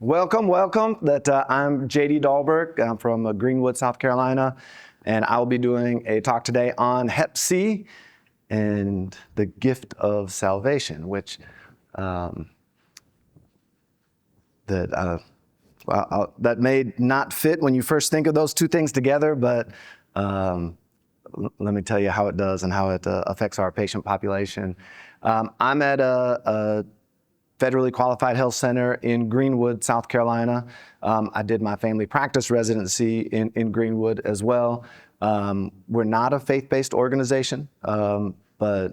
Welcome. I'm JD Dahlberg. I'm from Greenwood, South Carolina, and I'll be doing a talk today on Hep C and the gift of salvation, which that may not fit when you first think of those two things together, but let me tell you how it does and how it affects our patient population. I'm at a federally qualified health center in Greenwood, South Carolina. I did my family practice residency in Greenwood as well. We're not a faith-based organization, but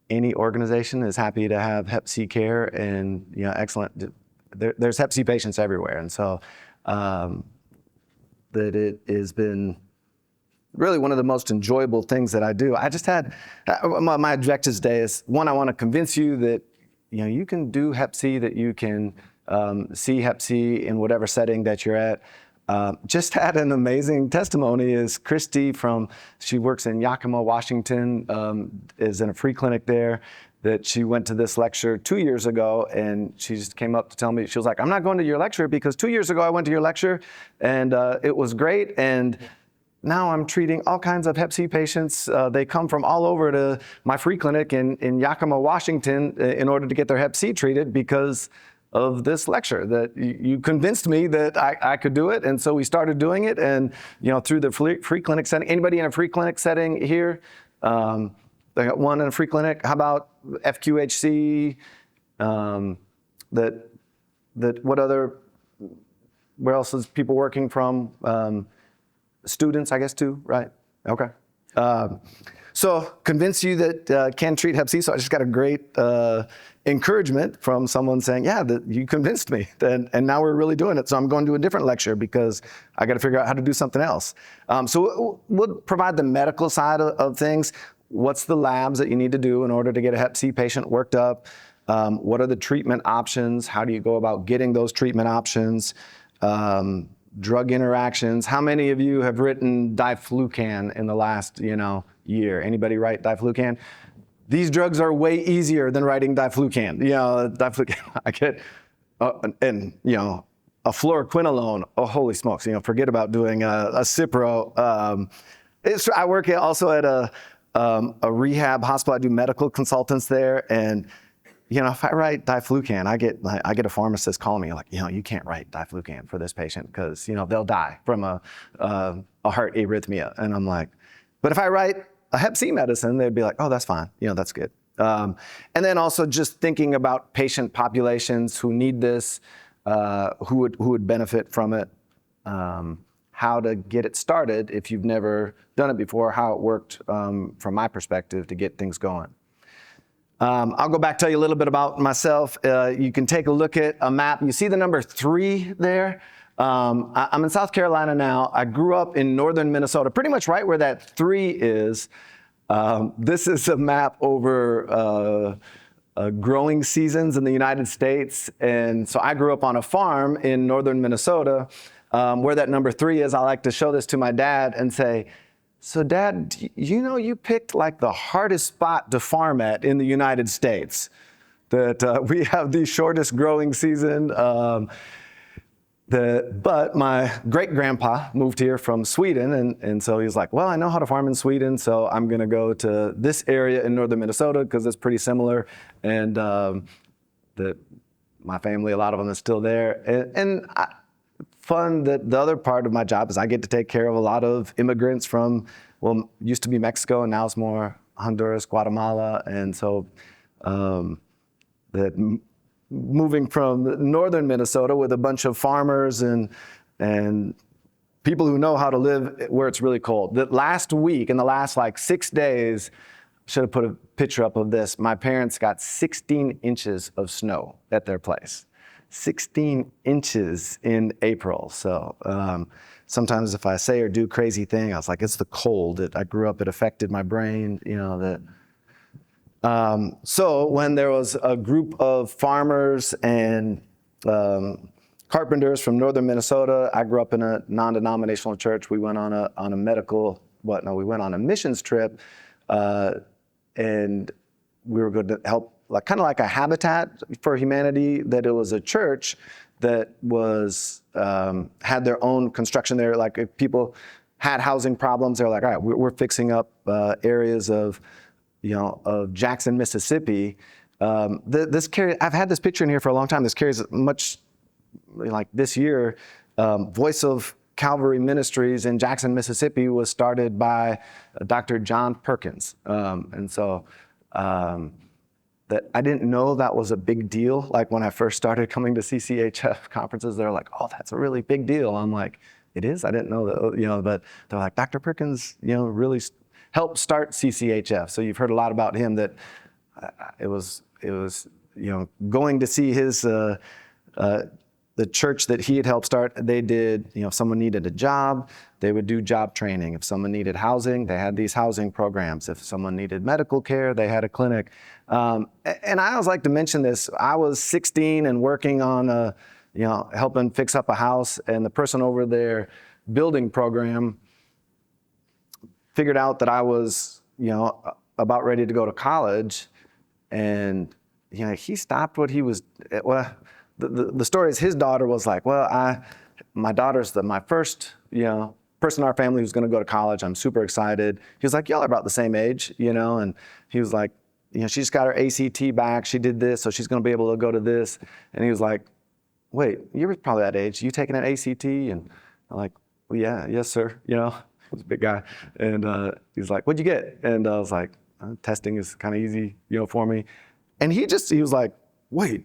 any organization is happy to have Hep C care, and excellent. There's Hep C patients everywhere, and so that it has been really one of the most enjoyable things that I do. I just had my objectives today is, one, I want to convince you that you can do Hep C, that you can see Hep C in whatever setting that you're at. Just had an amazing testimony is Christy she works in Yakima, Washington, is in a free clinic there, that she went to this lecture 2 years ago, and she just came up to tell me, she was like, I'm not going to your lecture because 2 years ago I went to your lecture and it was great, and now I'm treating all kinds of Hep C patients. They come from all over to my free clinic in Yakima, Washington, in order to get their Hep C treated because of this lecture, that you convinced me that I could do it. And so we started doing it, and through the free clinic setting. Anybody in a free clinic setting here? They got one in a free clinic. How about FQHC? Where else is people working from? Students, I guess, too, right? Okay. So convince you that can treat Hep C. So I just got a great encouragement from someone saying, yeah, that you convinced me. And now we're really doing it. So I'm going to a different lecture because I got to figure out how to do something else. So we'll provide the medical side of things. What's the labs that you need to do in order to get a Hep C patient worked up? What are the treatment options? How do you go about getting those treatment options? Drug interactions. How many of you have written diflucan in the last, year? Anybody write diflucan? These drugs are way easier than writing diflucan. Diflucan, I get, and a fluoroquinolone. Oh, holy smokes! Forget about doing a Cipro. I work also at a rehab hospital. I do medical consultants there, and if I write diflucan, I get a pharmacist calling me like, you can't write diflucan for this patient because they'll die from a heart arrhythmia. And I'm like, but if I write a Hep C medicine, they'd be like, oh, that's fine. That's good. And then also just thinking about patient populations who need this, who would benefit from it, how to get it started if you've never done it before, how it worked from my perspective to get things going. I'll go back, tell you a little bit about myself. You can take a look at a map. You see the number 3 there? I'm in South Carolina now. I grew up in northern Minnesota, pretty much right where that 3 is. This is a map over growing seasons in the United States. And so I grew up on a farm in northern Minnesota. Where that number 3 is, I like to show this to my dad and say, so Dad, you picked like the hardest spot to farm at in the United States, that we have the shortest growing season. But my great-grandpa moved here from Sweden, and so he's like, well, I know how to farm in Sweden, so I'm going to go to this area in northern Minnesota because it's pretty similar. And my family, a lot of them is still there. Fun that the other part of my job is I get to take care of a lot of immigrants from, used to be Mexico and now it's more Honduras, Guatemala. And so moving from northern Minnesota with a bunch of farmers and people who know how to live where it's really cold. That last week, in the last 6 days, should have put a picture up of this, my parents got 16 inches of snow at their place. 16 inches in April. So sometimes if I say or do crazy thing, I was like, it's the cold. I grew up, it affected my brain, So when there was a group of farmers and carpenters from northern Minnesota, I grew up in a non-denominational church. We went on a we went on a missions trip, and we were going to help kind of like a Habitat for Humanity, that it was a church that was had their own construction there. Like if people had housing problems, they're like, all right, we're fixing up areas of, of Jackson, Mississippi. This carries. I've had this picture in here for a long time. This carries much like this year. Voice of Calvary Ministries in Jackson, Mississippi was started by Dr. John Perkins. And so that I didn't know that was a big deal. Like when I first started coming to CCHF conferences, they're like, oh, that's a really big deal. I'm like, it is? I didn't know that, but they're like, Dr. Perkins, really helped start CCHF. So you've heard a lot about him that it was, going to see his, the church that he had helped start, they did, if someone needed a job, they would do job training. If someone needed housing, they had these housing programs. If someone needed medical care, they had a clinic. And I always like to mention this. I was 16 and working on helping fix up a house, and the person over there building program figured out that I was, about ready to go to college, and, he stopped what he was, The story is his daughter was like, well, my daughter's my first, person in our family who's going to go to college. I'm super excited. He was like, y'all are about the same age, and he was like, she just got her ACT back. She did this, so she's going to be able to go to this. And he was like, wait, you were probably that age. You taking an ACT? And I'm like, well, yeah, yes, sir. He was a big guy. And he's like, what'd you get? And I was like, testing is kind of easy, for me. And he was like, wait,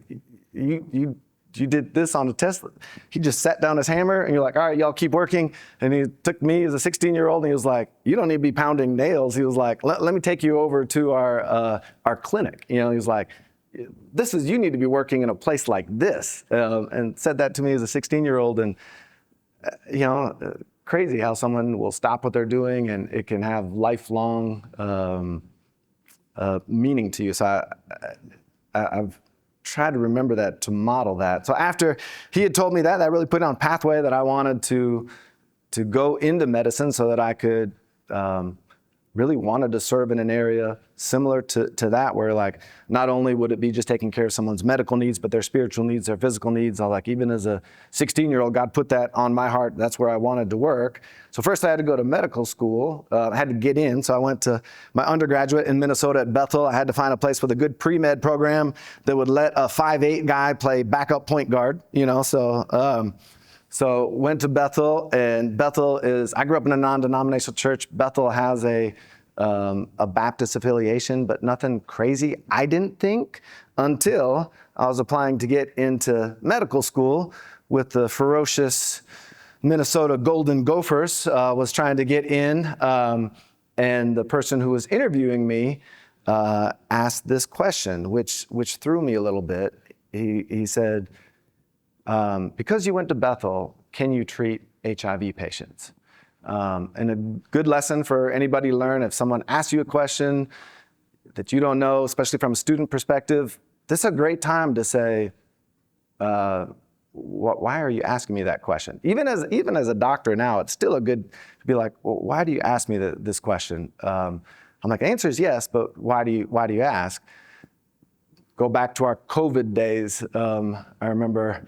you did this on the test? He just sat down his hammer, and you're like, all right, y'all keep working. And he took me as a 16-year-old, and he was like, you don't need to be pounding nails. He was like, let me take you over to our clinic. He was like, you need to be working in a place like this, and said that to me as a 16-year-old. And crazy how someone will stop what they're doing, and it can have lifelong meaning to you. So I've tried to remember that, to model that. So after he had told me that really put on a pathway that I wanted to go into medicine, so that I could really wanted to serve in an area similar to that, where like not only would it be just taking care of someone's medical needs, but their spiritual needs, their physical needs. I like, even as a 16-year-old, God put that on my heart. That's where I wanted to work. So first I had to go to medical school. I had to get in. So I went to my undergraduate in Minnesota at Bethel. I had to find a place with a good pre-med program that would let a 5'8" guy play backup point guard, So went to Bethel, and I grew up in a non-denominational church. Bethel has a Baptist affiliation, but nothing crazy, I didn't think, until I was applying to get into medical school with the ferocious Minnesota Golden Gophers, was trying to get in, and the person who was interviewing me asked this question, which threw me a little bit. He said, because you went to Bethel, can you treat HIV patients? And a good lesson for anybody to learn: if someone asks you a question that you don't know, especially from a student perspective, this is a great time to say, why are you asking me that question? Even as a doctor now, it's still a good to be like, well, why do you ask me this question? I'm like, the answer is yes, but why do you ask? Go back to our COVID days. I remember,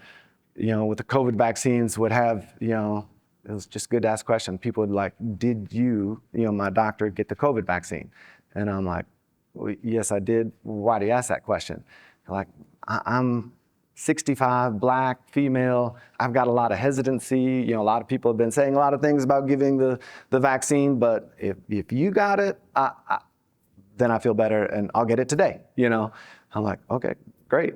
with the COVID vaccines, would have, it was just good to ask questions. People would like, did you, my doctor, get the COVID vaccine? And I'm like, well, yes, I did. Why do you ask that question? They're like, I'm 65, black, female. I've got a lot of hesitancy. A lot of people have been saying a lot of things about giving the vaccine, but if you got it, then I feel better, and I'll get it today. I'm like, okay, great.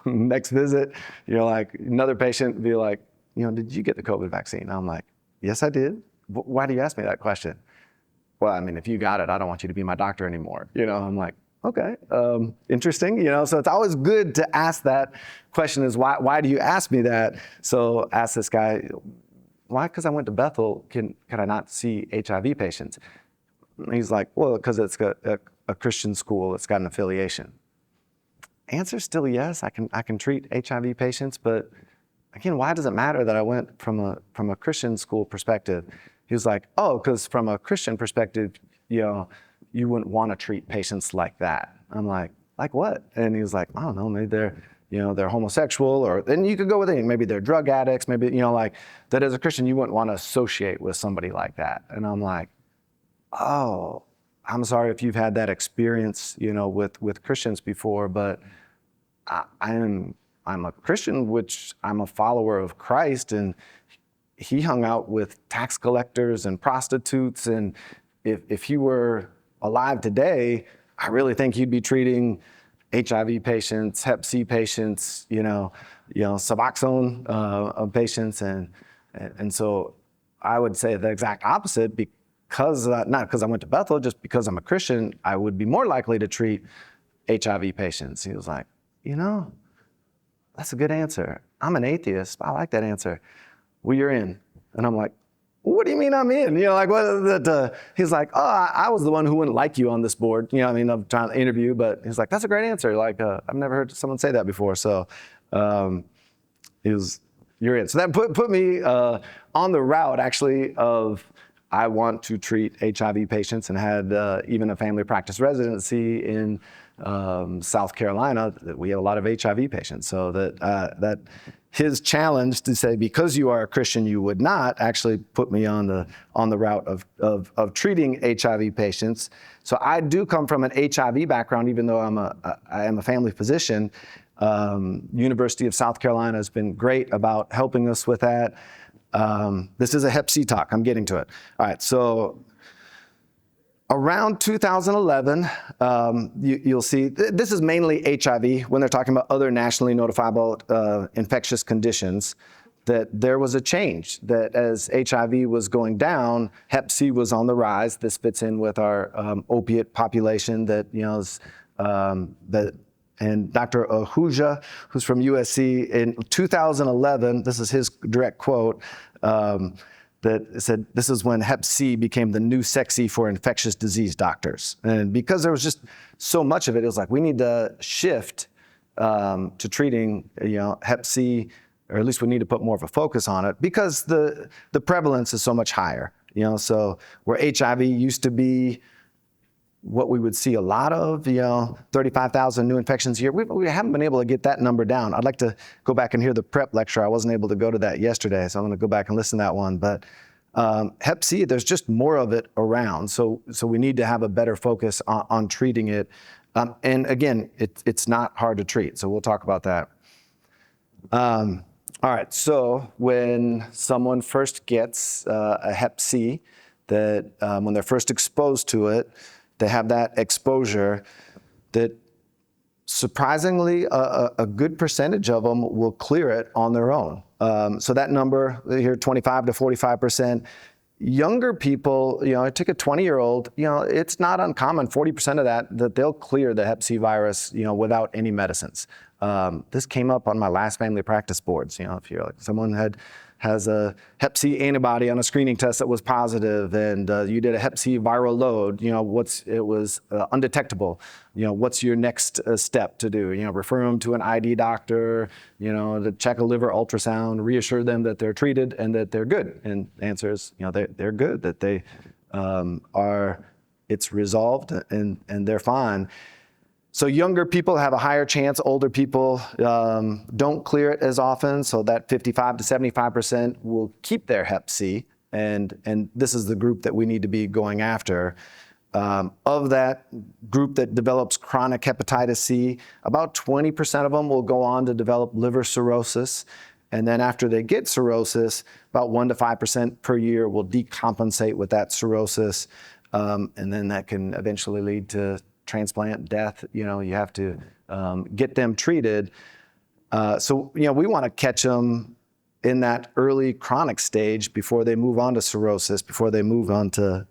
Next visit, like another patient be like, did you get the COVID vaccine? I'm like, yes, I did. Why do you ask me that question? Well, I mean, if you got it, I don't want you to be my doctor anymore. I'm like, okay, interesting. So it's always good to ask that question: is why do you ask me that? So ask this guy, why? Because I went to Bethel. Can I not see HIV patients? And he's like, well, because it's a Christian school. It's got an affiliation. Answer's still yes. I can treat HIV patients, but again, why does it matter that I went from a Christian school perspective? He was like, oh, because from a Christian perspective, you wouldn't want to treat patients like that. I'm like what? And he was like, I don't know, maybe they're they're homosexual, or then you could go with anything. Maybe they're drug addicts, maybe, like that as a Christian, you wouldn't want to associate with somebody like that. And I'm like, oh, I'm sorry if you've had that experience, with Christians before, but I'm a Christian, which I'm a follower of Christ, and he hung out with tax collectors and prostitutes. And if he were alive today, I really think he'd be treating HIV patients, Hep C patients, Suboxone patients, and so I would say the exact opposite, because not because I went to Bethel, just because I'm a Christian, I would be more likely to treat HIV patients. He was like, that's a good answer. I'm an atheist. I like that answer. Well, you're in. And I'm like, what do you mean I'm in? What? He's like, oh, I was the one who wouldn't like you on this board. I'm trying to interview, but he's like, that's a great answer. Like, I've never heard someone say that before. So you're in. So that put me on the route, actually, of I want to treat HIV patients, and had even a family practice residency in South Carolina. We have a lot of HIV patients. So that his challenge to say, because you are a Christian, you would not, actually put me on the route of treating HIV patients. So I do come from an HIV background, even though I am a family physician. University of South Carolina has been great about helping us with that. This is a Hep C talk. I'm getting to it. All right. So around 2011, you'll see, this is mainly HIV, when they're talking about other nationally notifiable infectious conditions, that there was a change, that as HIV was going down, Hep C was on the rise. This fits in with our opiate population that, and Dr. Ahuja, who's from USC, in 2011, this is his direct quote, that said, this is when Hep C became the new sexy for infectious disease doctors. And because there was just so much of it, it was like, we need to shift to treating, Hep C, or at least we need to put more of a focus on it, because the prevalence is so much higher. So where HIV used to be what we would see a lot of, 35,000 new infections a year, we haven't been able to get that number down. I'd like to go back and hear the prep lecture. I wasn't able to go to that yesterday, so I'm going to go back and listen to that one. But Hep C, there's just more of it around, so we need to have a better focus on treating it. And again, it's not hard to treat, so we'll talk about that. All right, so when someone first gets a Hep C, that when they're first exposed to it, they have that exposure, that surprisingly a good percentage of them will clear it on their own. So that number here, 25 to 45%. Younger people, I took a 20-year-old, it's not uncommon, 40% of that they'll clear the Hep C virus, without any medicines. This came up on my last family practice boards. If you're like, someone has a Hep C antibody on a screening test that was positive, and you did a Hep C viral load, it was undetectable. What's your next step to do? Refer them to an ID doctor, to check a liver ultrasound, reassure them that they're treated and that they're good. And the answer is, they're good, that they it's resolved and they're fine. So younger people have a higher chance. Older people don't clear it as often. So that 55 to 75% will keep their Hep C, and this is the group that we need to be going after. Of that group that develops chronic hepatitis C, about 20% of them will go on to develop liver cirrhosis. And then after they get cirrhosis, about 1 to 5% per year will decompensate with that cirrhosis. And then that can eventually lead to transplant, death. You have to get them treated. So we want to catch them in that early chronic stage before they move on to cirrhosis, before they move on to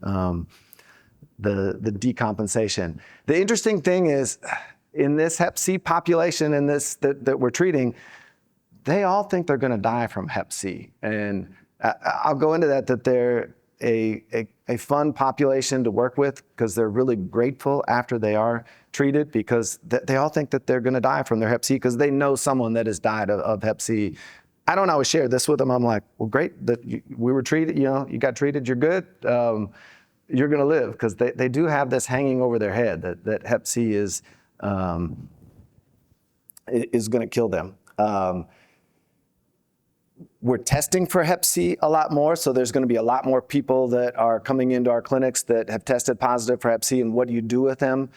the decompensation. The interesting thing is, in this Hep C population, in this that we're treating, they all think they're going to die from Hep C, and I'll go into that they're a fun population to work with, because they're really grateful after they are treated, because they all think that they're going to die from their Hep C, because they know someone that has died of Hep C. I don't always share this with them. I'm like, well, great that we were treated. You got treated. You're good. You're going to live, because they do have this hanging over their head that Hep C is is going to kill them. We're testing for Hep C a lot more, so there's going to be a lot more people that are coming into our clinics that have tested positive for Hep C, and what do you do with them?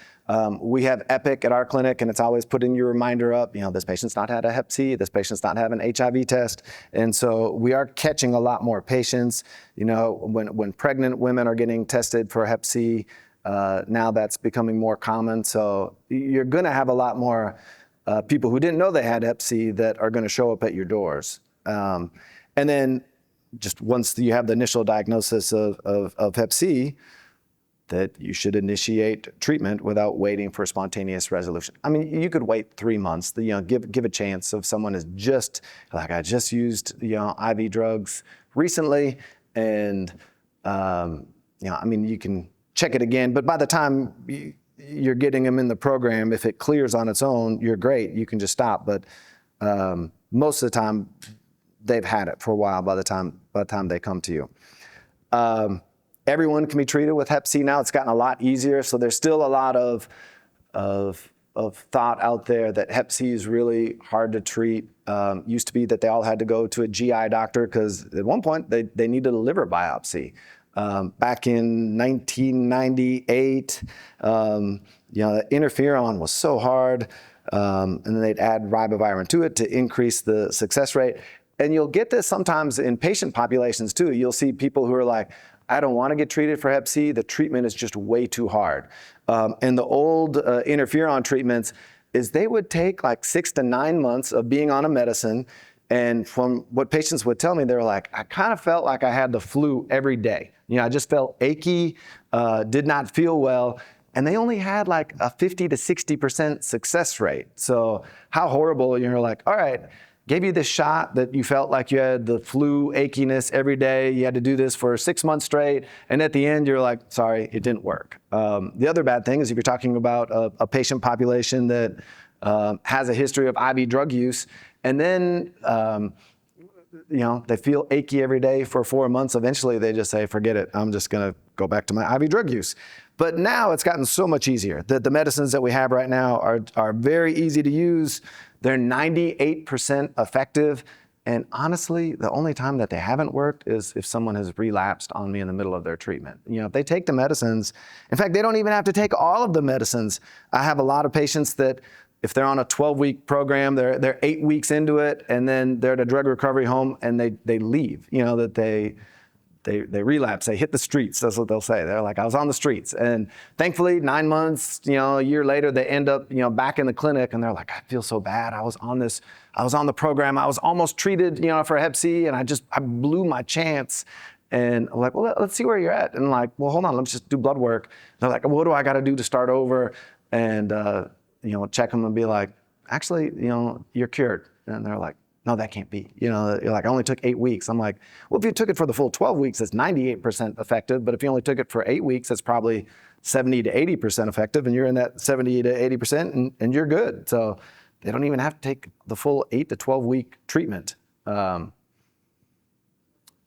We have Epic at our clinic, and it's always putting your reminder up, this patient's not had a Hep C, this patient's not had an HIV test, and so we are catching a lot more patients. When pregnant women are getting tested for Hep C, now that's becoming more common, so you're going to have a lot more people who didn't know they had Hep C that are going to show up at your doors. And then just once you have the initial diagnosis of Hep C, that you should initiate treatment without waiting for spontaneous resolution. I mean, you could wait 3 months, give a chance if someone is just, like I just used, IV drugs recently, and, you can check it again, but by the time you're getting them in the program, if it clears on its own, you're great, you can just stop, but most of the time, they've had it for a while by the time they come to you. Everyone can be treated with Hep C now. It's gotten a lot easier. So there's still a lot of thought out there that Hep C is really hard to treat. Used to be that they all had to go to a GI doctor because at one point they needed a liver biopsy. Back in 1998, interferon was so hard, and then they'd add ribavirin to it to increase the success rate. And you'll get this sometimes in patient populations too. You'll see people who are like, I don't want to get treated for Hep C. The treatment is just way too hard. And the old interferon treatments is they would take like 6 to 9 months of being on a medicine. And from what patients would tell me, they were like, I kind of felt like I had the flu every day. I just felt achy, did not feel well. And they only had like a 50 to 60% success rate. So how horrible, you're like, all right, gave you this shot that you felt like you had the flu achiness every day. You had to do this for 6 months straight. And at the end, you're like, sorry, it didn't work. The other bad thing is if you're talking about a patient population that has a history of IV drug use, and then they feel achy every day for 4 months, eventually they just say, forget it, I'm just gonna go back to my IV drug use. But now it's gotten so much easier. The medicines that we have right now are very easy to use. They're 98% effective. And honestly, the only time that they haven't worked is if someone has relapsed on me in the middle of their treatment. If they take the medicines, in fact, they don't even have to take all of the medicines. I have a lot of patients that if they're on a 12-week program, they're 8 weeks into it, and then they're at a drug recovery home and they leave, that they relapse, they hit the streets, that's what they'll say. They're like, I was on the streets. And thankfully, 9 months, a year later, they end up, back in the clinic, and they're like, I feel so bad. I was on the program, I was almost treated, for Hep C, and I blew my chance. And I'm like, well, let's see where you're at. And like, well, hold on, let's just do blood work. They're like, what do I got to do to start over? And, check them and be like, actually, you're cured. And they're like, no, that can't be. You're like, I only took 8 weeks. I'm like, well, if you took it for the full 12 weeks, it's 98% effective. But if you only took it for 8 weeks, it's probably 70 to 80% effective. And you're in that 70 to 80% and you're good. So they don't even have to take the full 8 to 12 week treatment.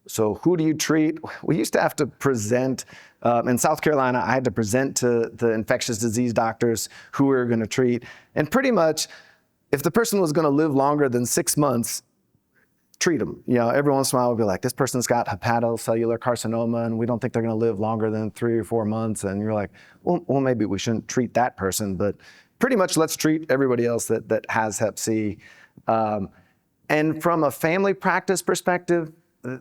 So who do you treat? We used to have to present, in South Carolina, I had to present to the infectious disease doctors who we were going to treat. And pretty much, if the person was going to live longer than 6 months, treat them. Every once in a while we'll be like, this person's got hepatocellular carcinoma and we don't think they're going to live longer than 3 or 4 months. And you're like, well, maybe we shouldn't treat that person, but pretty much let's treat everybody else that has Hep C. And from a family practice perspective,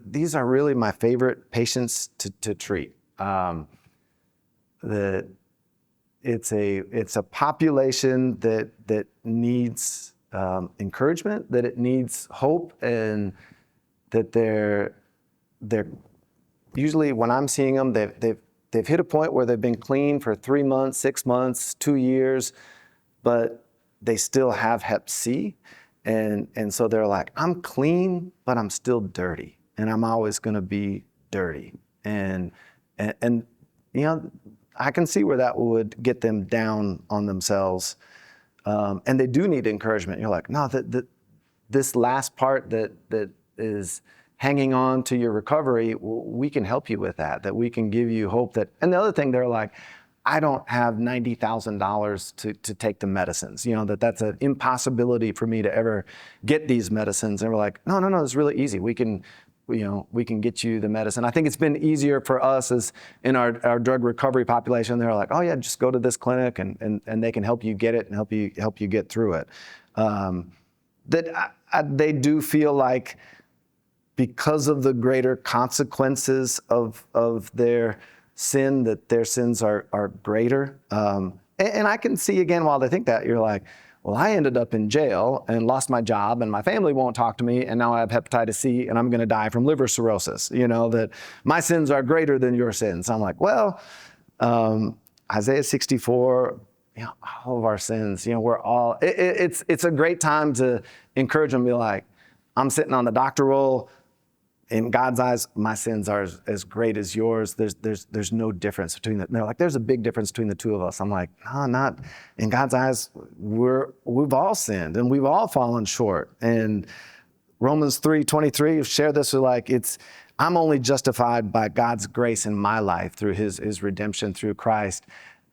these are really my favorite patients to treat. It's a population that needs encouragement, that it needs hope, and that they're usually, when I'm seeing them, they've hit a point where they've been clean for 3 months, 6 months, 2 years, but they still have Hep C, and so they're like, I'm clean, but I'm still dirty, and I'm always going to be dirty, and I can see where that would get them down on themselves. And they do need encouragement. You're like, no, this last part that is hanging on to your recovery, we can help you with that we can give you hope that, and the other thing, they're like, I don't have $90,000 to take the medicines, that's an impossibility for me to ever get these medicines. And we're like, no, it's really easy. We can get you the medicine. I think it's been easier for us as in our drug recovery population. They're like, oh yeah, just go to this clinic and they can help you get it and help you get through it. They do feel like because of the greater consequences of their sin, that their sins are greater. And I can see again, while they think that, you're like, well, I ended up in jail and lost my job and my family won't talk to me and now I have hepatitis C and I'm gonna die from liver cirrhosis, that my sins are greater than your sins. I'm like, well, Isaiah 64, all of our sins, we're all, it's a great time to encourage them, be like, I'm sitting on the doctor roll. In God's eyes, my sins are as great as yours. There's no difference between them. They're like, there's a big difference between the two of us. I'm like, no, not. In God's eyes, we've all sinned and we've all fallen short. And Romans 3:23 share this with like, I'm only justified by God's grace in my life through his redemption through Christ.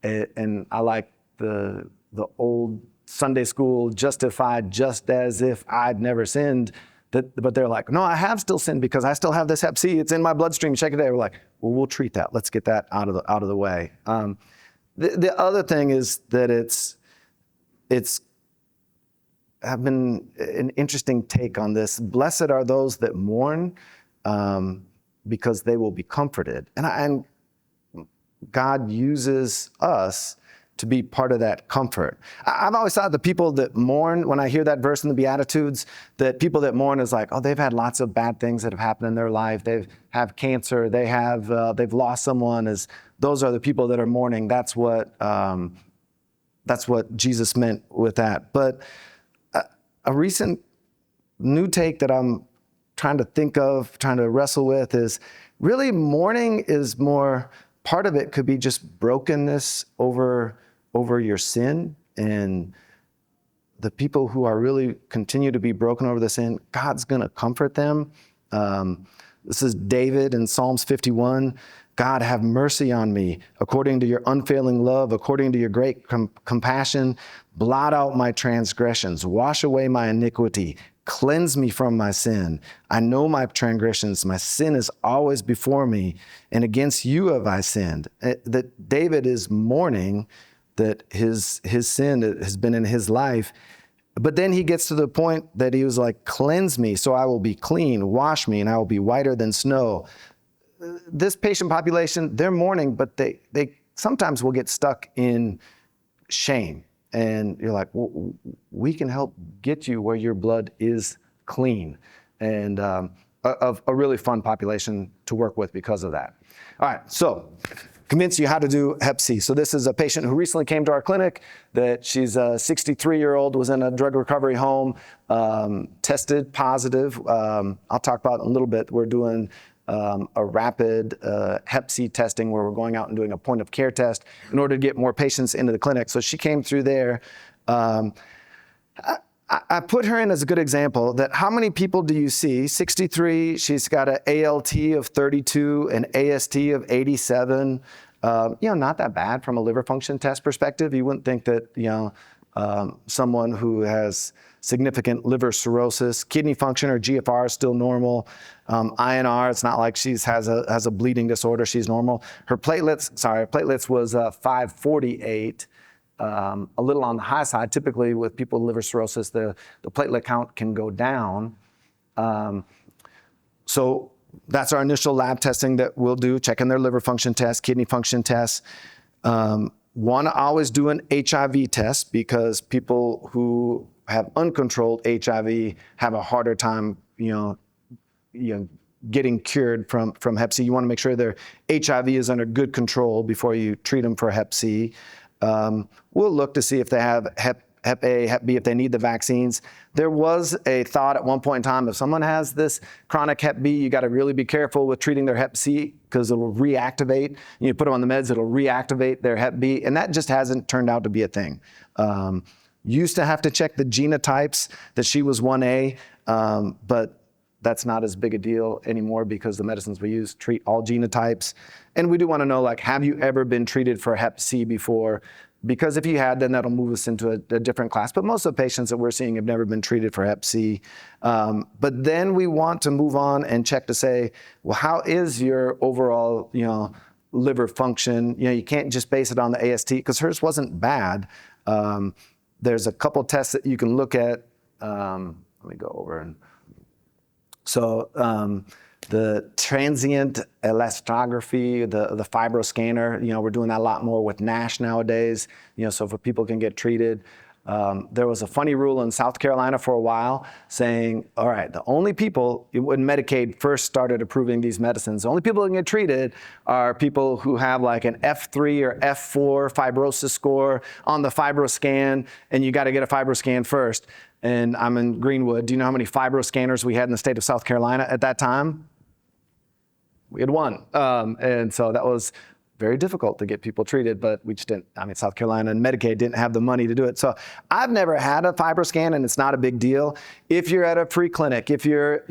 And I like the old Sunday school, justified just as if I'd never sinned. But they're like, no, I have still sinned because I still have this Hep C. It's in my bloodstream. Check it out. We're like, well, we'll treat that. Let's get that out of the way. The other thing is that it's have been an interesting take on this. Blessed are those that mourn, because they will be comforted. And God uses us to be part of that comfort. I've always thought the people that mourn, when I hear that verse in the Beatitudes, that people that mourn is like, oh, they've had lots of bad things that have happened in their life. They have cancer. They've lost someone. Those are the people that are mourning. That's what Jesus meant with that. But a recent new take that I'm trying to think of, trying to wrestle with is really mourning is more, part of it could be just brokenness over your sin, and the people who are really continue to be broken over the sin, God's gonna comfort them. This is David in Psalms 51. God, have mercy on me according to your unfailing love, according to your great compassion. Blot out my transgressions, wash away my iniquity, cleanse me from my sin. I know my transgressions, my sin is always before me, and against you have I sinned. That David is mourning that his sin has been in his life, but then he gets to the point that he was like, cleanse me so I will be clean, wash me and I will be whiter than snow. This patient population, they're mourning, but they sometimes will get stuck in shame. And you're like, well, we can help get you where your blood is clean. And a really fun population to work with because of that. All right, so convince you how to do Hep C. So this is a patient who recently came to our clinic, that she's a 63-year-old, was in a drug recovery home, tested positive. I'll talk about it in a little bit. We're doing a rapid Hep C testing where we're going out and doing a point of care test in order to get more patients into the clinic. So she came through there. I put her in as a good example that how many people do you see? 63, she's got an ALT of 32, an AST of 87. Not that bad from a liver function test perspective. You wouldn't think that, someone who has significant liver cirrhosis, kidney function or GFR is still normal. INR, it's not like she has a bleeding disorder, she's normal. Her platelets was 548, a little on the high side. Typically with people with liver cirrhosis, the platelet count can go down. So that's our initial lab testing that we'll do, checking their liver function test, kidney function tests. Want to always do an HIV test because people who have uncontrolled HIV have a harder time, getting cured from Hep C. You want to make sure their HIV is under good control before you treat them for Hep C. We'll look to see if they have Hep A, Hep B, if they need the vaccines. There was a thought at one point in time, if someone has this chronic Hep B, you got to really be careful with treating their Hep C because it'll reactivate. You put them on the meds, it'll reactivate their Hep B, and that just hasn't turned out to be a thing. Used to have to check the genotypes, that she was 1A, but that's not as big a deal anymore because the medicines we use treat all genotypes. And we do want to know, like, have you ever been treated for Hep C before? Because if you had, then that'll move us into a different class. But most of the patients that we're seeing have never been treated for Hep C. But then we want to move on and check to say, well, how is your overall, liver function? You can't just base it on the AST because hers wasn't bad. There's a couple tests that you can look at. Let me go over and so the transient elastography, the fibroscanner, we're doing that a lot more with NASH nowadays, so for people can get treated. There was a funny rule in South Carolina for a while saying, all right, the only people, when Medicaid first started approving these medicines, the only people who can get treated are people who have like an F3 or F4 fibrosis score on the FibroScan, and you got to get a FibroScan first. And I'm in Greenwood. Do you know how many FibroScanners we had in the state of South Carolina at that time? We had one. And so that was very difficult to get people treated, but we just didn't, South Carolina and Medicaid didn't have the money to do it. So I've never had a FibroScan, and it's not a big deal. If you're at a free clinic, if you're,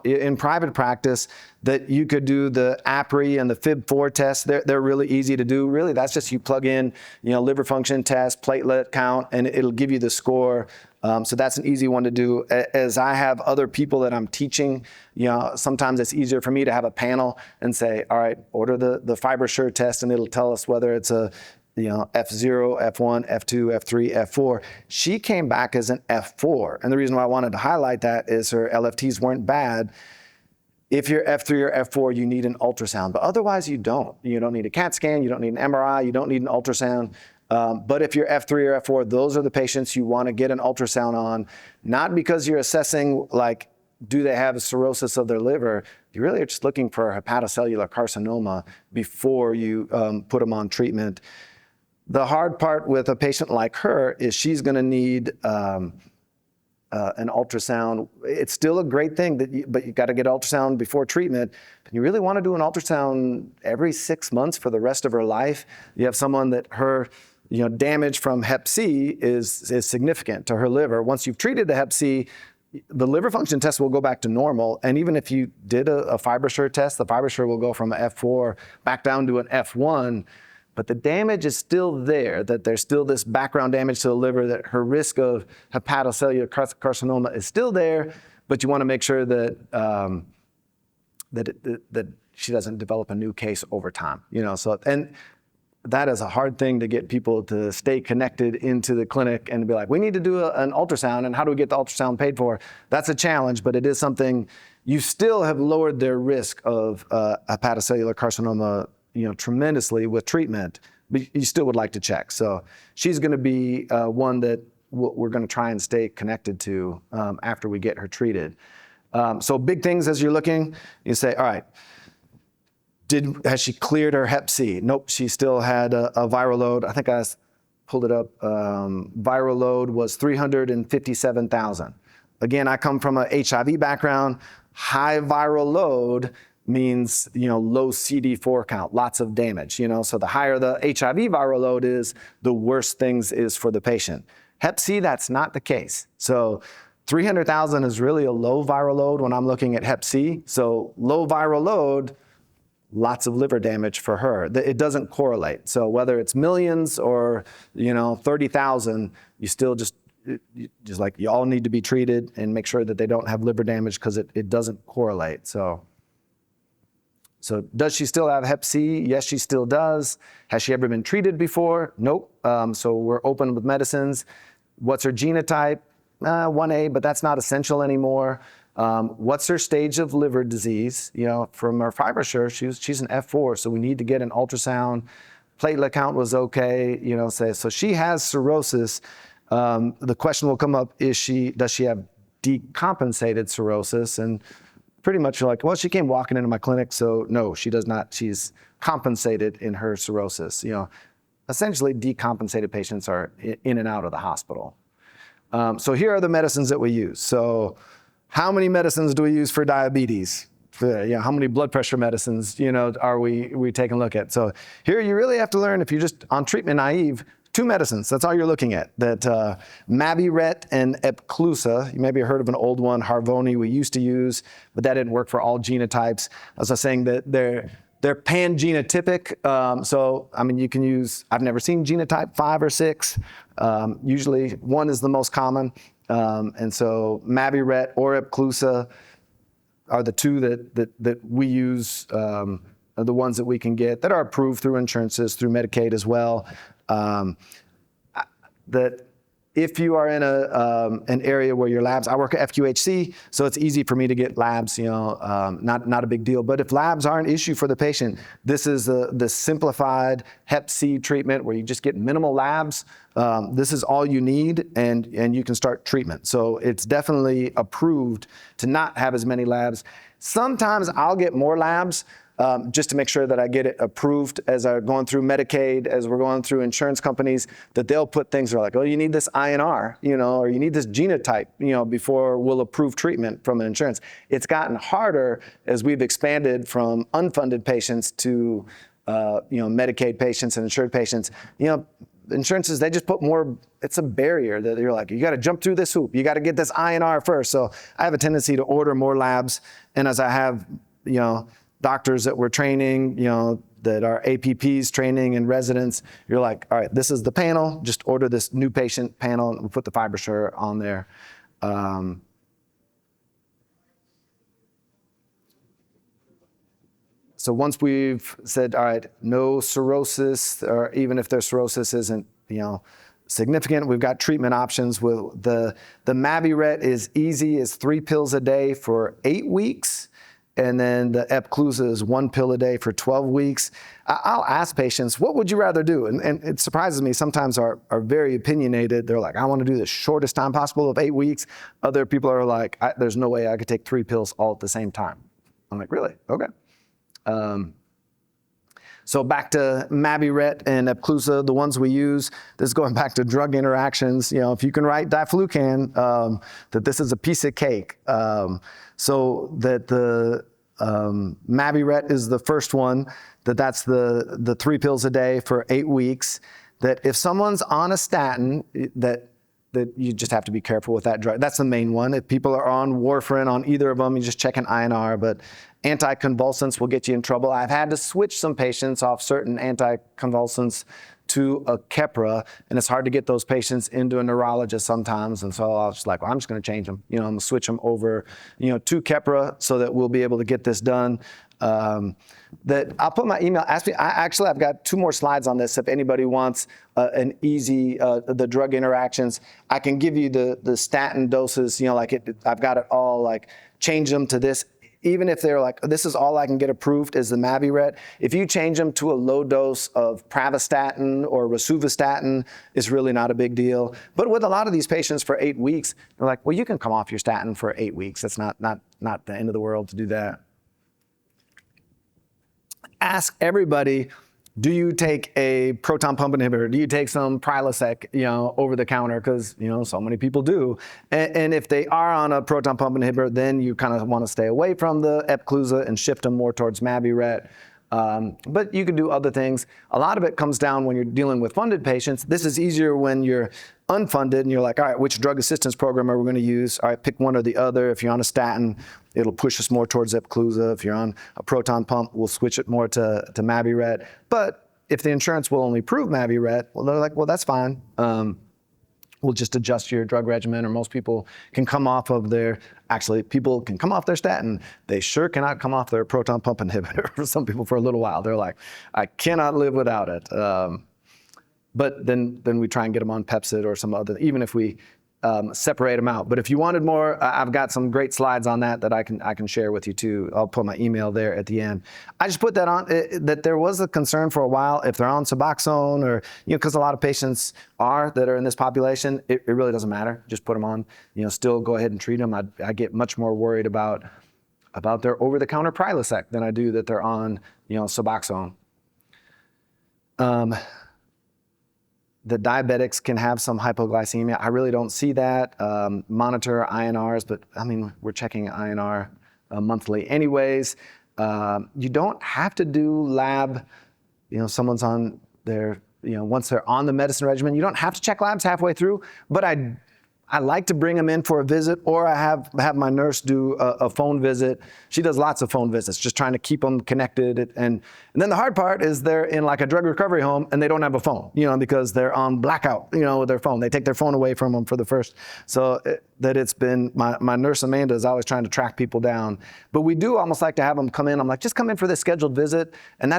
in private practice, that you could do the APRI and the FIB4 tests. They're really easy to do. Really, that's just you plug in, liver function test, platelet count, and it'll give you the score. So that's an easy one to do. As I have other people that I'm teaching, sometimes it's easier for me to have a panel and say, all right, order the FibroSure test, and it'll tell us whether it's a F0, F1, F2, F3, F4. She came back as an F4. And the reason why I wanted to highlight that is her LFTs weren't bad. If you're F3 or F4, you need an ultrasound, but otherwise you don't. You don't need a CAT scan, you don't need an MRI, you don't need an ultrasound. But if you're F3 or F4, those are the patients you want to get an ultrasound on, not because you're assessing, like, do they have cirrhosis of their liver? You really are just looking for hepatocellular carcinoma before you put them on treatment. The hard part with a patient like her is she's going to need an ultrasound. It's still a great thing, but you got to get ultrasound before treatment. You really want to do an ultrasound every 6 months for the rest of her life. You have someone that her damage from Hep C is significant to her liver. Once you've treated the Hep C, the liver function test will go back to normal. And even if you did a FibroSure test, the FibroSure will go from an F4 back down to an F1. But the damage is still there, that there's still this background damage to the liver, that her risk of hepatocellular carcinoma is still there, but you want to make sure that that she doesn't develop a new case over time. And that is a hard thing to get people to stay connected into the clinic and be like, we need to do an ultrasound, and how do we get the ultrasound paid for? That's a challenge, but it is something. You still have lowered their risk of hepatocellular carcinoma tremendously with treatment, but you still would like to check. So she's going to be one that we're going to try and stay connected to after we get her treated. So big things as you're looking, you say, all right, has she cleared her Hep C? Nope, she still had a viral load. I think I pulled it up. Viral load was 357,000. Again, I come from a HIV background. High viral load means, low CD4 count, lots of damage, so the higher the HIV viral load is, the worse things is for the patient. Hep C, that's not the case. So 300,000 is really a low viral load when I'm looking at Hep C. So low viral load, lots of liver damage for her. It doesn't correlate. So whether it's millions or, 30,000, you still just like, you all need to be treated and make sure that they don't have liver damage because it doesn't correlate. So does she still have Hep C? Yes, she still does. Has she ever been treated before? Nope. So we're open with medicines. What's her genotype? 1A, but that's not essential anymore. What's her stage of liver disease? From her FibroSure, she's an F4, so we need to get an ultrasound. Platelet count was okay. So she has cirrhosis. The question will come up: does she have decompensated cirrhosis? And pretty much you're like, well, she came walking into my clinic, so no, she does not. She's compensated in her cirrhosis. Essentially, decompensated patients are in and out of the hospital. So here are the medicines that we use. So how many medicines do we use for diabetes? How many blood pressure medicines, are we taking a look at? So here you really have to learn, if you're just on treatment naive, Two medicines, that's all you're looking at. That Maviret and Epclusa. You maybe heard of an old one, Harvoni, we used to use, but that didn't work for all genotypes. As I was saying, that they're pan-genotypic. So, I mean, you can use, I've never seen genotype 5 or 6. Usually 1 is the most common. And so Maviret or Epclusa are the two that we use, are the ones that we can get that are approved through insurances, through Medicaid as well. That if you are in an area where your labs, I work at FQHC, so it's easy for me to get labs, not a big deal. But if labs are an issue for the patient, this is the simplified Hep C treatment where you just get minimal labs. This is all you need, and you can start treatment. So it's definitely approved to not have as many labs. Sometimes I'll get more labs, just to make sure that I get it approved as I'm going through Medicaid, as we're going through insurance companies, that they'll put things that are like, oh, you need this INR, or you need this genotype, before we'll approve treatment from an insurance. It's gotten harder as we've expanded from unfunded patients to, Medicaid patients and insured patients. Insurances, they just put more, it's a barrier that you're like, you got to jump through this hoop. You got to get this INR first. So I have a tendency to order more labs. And as I have, doctors that we're training, that are APPs training and residents, you're like, all right, this is the panel, just order this new patient panel and we'll put the FiberSure on there. So once we've said, all right, no cirrhosis, or even if their cirrhosis isn't, significant, we've got treatment options. With the Maviret is easy, is 3 pills a day for 8 weeks. And then the Epclusa is 1 pill a day for 12 weeks. I'll ask patients, what would you rather do? And it surprises me, sometimes are very opinionated. They're like, I want to do the shortest time possible of 8 weeks. Other people are like, there's no way I could take 3 pills all at the same time. I'm like, really? Okay. So back to Maviret and Epclusa, the ones we use. This is going back to drug interactions. If you can write diflucan, that this is a piece of cake. So that the Maviret is the first one, that's the 3 pills a day for 8 weeks. That if someone's on a statin, that you just have to be careful with that drug. That's the main one. If people are on warfarin, on either of them, you just check an INR, but anticonvulsants will get you in trouble. I've had to switch some patients off certain anticonvulsants to a Keppra, and it's hard to get those patients into a neurologist sometimes, and so I was just like, well, I'm just gonna change them. I'm gonna switch them over, to Keppra so that we'll be able to get this done. That I'll put my email, ask me, I've got 2 more slides on this if anybody wants an easy, the drug interactions. I can give you the statin doses, I've got it all, like change them to this. Even if they're like, this is all I can get approved is the Maviret. If you change them to a low dose of pravastatin or rosuvastatin, it's really not a big deal. But with a lot of these patients for 8 weeks, they're like, well, you can come off your statin for 8 weeks. That's not the end of the world to do that. Ask everybody, do you take a proton pump inhibitor? Do you take some Prilosec, over the counter? Because, so many people do. And if they are on a proton pump inhibitor, then you kind of want to stay away from the Epclusa and shift them more towards Maviret. But you can do other things. A lot of it comes down when you're dealing with funded patients. This is easier when you're unfunded and you're like, all right, which drug assistance program are we going to use? All right, pick one or the other. If you're on a statin, it'll push us more towards Epclusa. If you're on a proton pump, we'll switch it more to Maviret. But if the insurance will only approve Maviret, well, they're like, well, that's fine. We'll just adjust your drug regimen, or most people can come off of people can come off their statin. They sure cannot come off their proton pump inhibitor for some people for a little while. They're like, I cannot live without it. But then we try and get them on Pepcid or some other, even if we separate them out. But if you wanted more, I've got some great slides on that I can share with you too. I'll put my email there at the end. I just put that on, that there was a concern for a while if they're on Suboxone or, because a lot of patients that are in this population, it really doesn't matter. Just put them on, still go ahead and treat them. I get much more worried about their over-the-counter Prilosec than I do that they're on, Suboxone. The diabetics can have some hypoglycemia. I really don't see that. Monitor INRs, but we're checking INR monthly anyways. You don't have to do lab, someone's on their once they're on the medicine regimen. You don't have to check labs halfway through, but I like to bring them in for a visit, or I have my nurse do a phone visit. She does lots of phone visits, just trying to keep them connected. And then the hard part is they're in like a drug recovery home and they don't have a phone, because they're on blackout, with their phone. They take their phone away from them for the first. So that it's been, my nurse Amanda is always trying to track people down. But we do almost like to have them come in. I'm like, just come in for this scheduled visit. And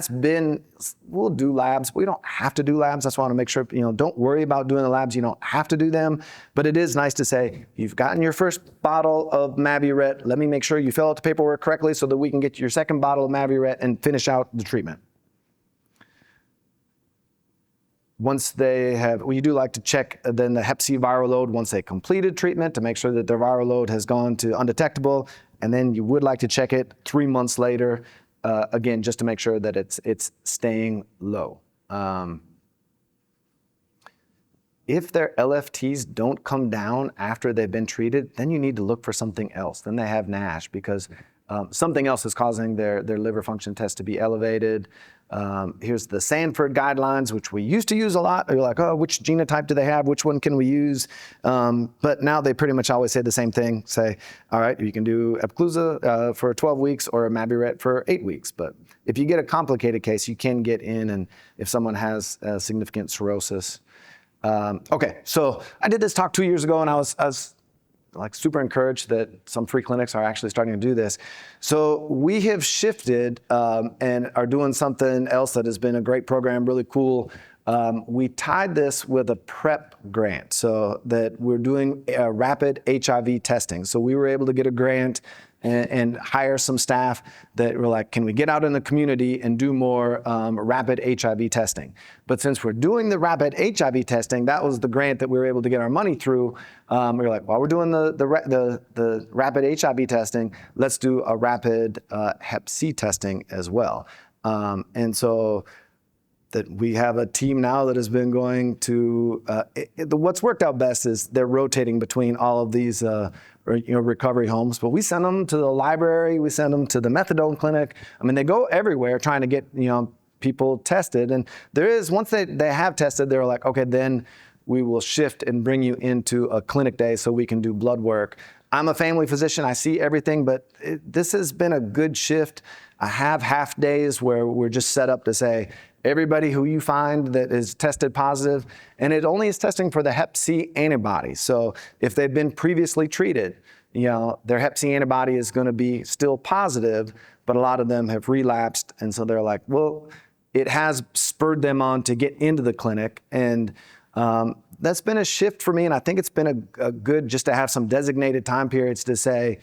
we'll do labs. We don't have to do labs. That's why I want to make sure, don't worry about doing the labs. You don't have to do them. But it is nice to say, you've gotten your first bottle of Mavuret. Let me make sure you fill out the paperwork correctly so that we can get your second bottle of Mavuret and finish out the treatment. Once they have, you do like to check then the Hep C viral load once they completed treatment to make sure that their viral load has gone to undetectable. And then you would like to check it 3 months later, again, just to make sure that it's staying low. If their LFTs don't come down after they've been treated, then you need to look for something else. Then they have NASH because something else is causing their liver function test to be elevated. Here's the Sanford guidelines, which we used to use a lot. You're like, oh, which genotype do they have? Which one can we use? But now they pretty much always say the same thing. Say, all right, you can do Epclusa for 12 weeks or a Mavuret for 8 weeks. But if you get a complicated case, you can get in, and if someone has significant cirrhosis. Okay, so I did this talk 2 years ago, and I was like super encouraged that some free clinics are actually starting to do this. So we have shifted and are doing something else that has been a great program, really cool. We tied this with a PrEP grant, so that we're doing rapid HIV testing. So we were able to get a grant and hire some staff that were like, can we get out in the community and do more rapid HIV testing? But since we're doing the rapid HIV testing, that was the grant that we were able to get our money through. We were like, while we're doing the rapid HIV testing, let's do a rapid Hep C testing as well. And so that we have a team now that has been going to, what's worked out best is they're rotating between all of these recovery homes, but we send them to the library, we send them to the methadone clinic. I mean, they go everywhere trying to get, people tested. And there is, once they have tested, they're like, okay, then we will shift and bring you into a clinic day so we can do blood work. I'm a family physician, I see everything, but this has been a good shift. I have half days where we're just set up to say, everybody who you find that is tested positive, and it only is testing for the Hep C antibody. So if they've been previously treated, their Hep C antibody is going to be still positive, but a lot of them have relapsed. And so they're like, well, it has spurred them on to get into the clinic. And that's been a shift for me. And I think it's been a good just to have some designated time periods to say,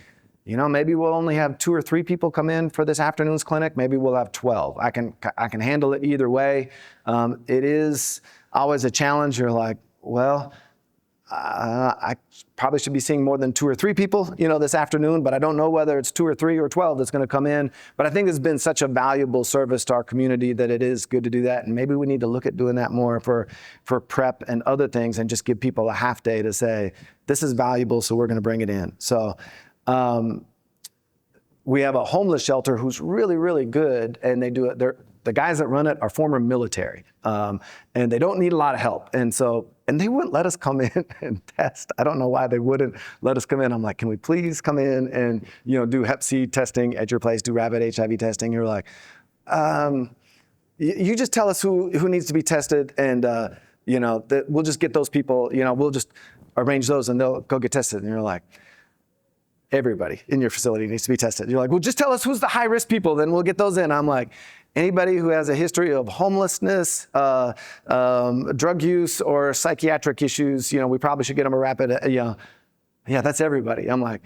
maybe we'll only have 2 or 3 people come in for this afternoon's clinic. Maybe we'll have 12. I can handle it either way. It is always a challenge. You're like, well, I probably should be seeing more than 2 or 3 people, this afternoon, but I don't know whether it's 2 or 3 or 12 that's going to come in. But I think it's been such a valuable service to our community that it is good to do that. And maybe we need to look at doing that more for PrEP and other things, and just give people a half day to say, this is valuable, so we're going to bring it in. So we have a homeless shelter who's really, really good, and they do it. The guys that run it are former military, and they don't need a lot of help. And they wouldn't let us come in and test. I don't know why they wouldn't let us come in. I'm like, can we please come in and do Hep C testing at your place, do rapid HIV testing? You're like, you just tell us who needs to be tested, and we'll just get those people. We'll just arrange those, and they'll go get tested. And you're like, everybody in your facility needs to be tested. You're like, well, just tell us who's the high-risk people, then we'll get those in. I'm like, anybody who has a history of homelessness, drug use, or psychiatric issues, we probably should get them a rapid, yeah, that's everybody. I'm like,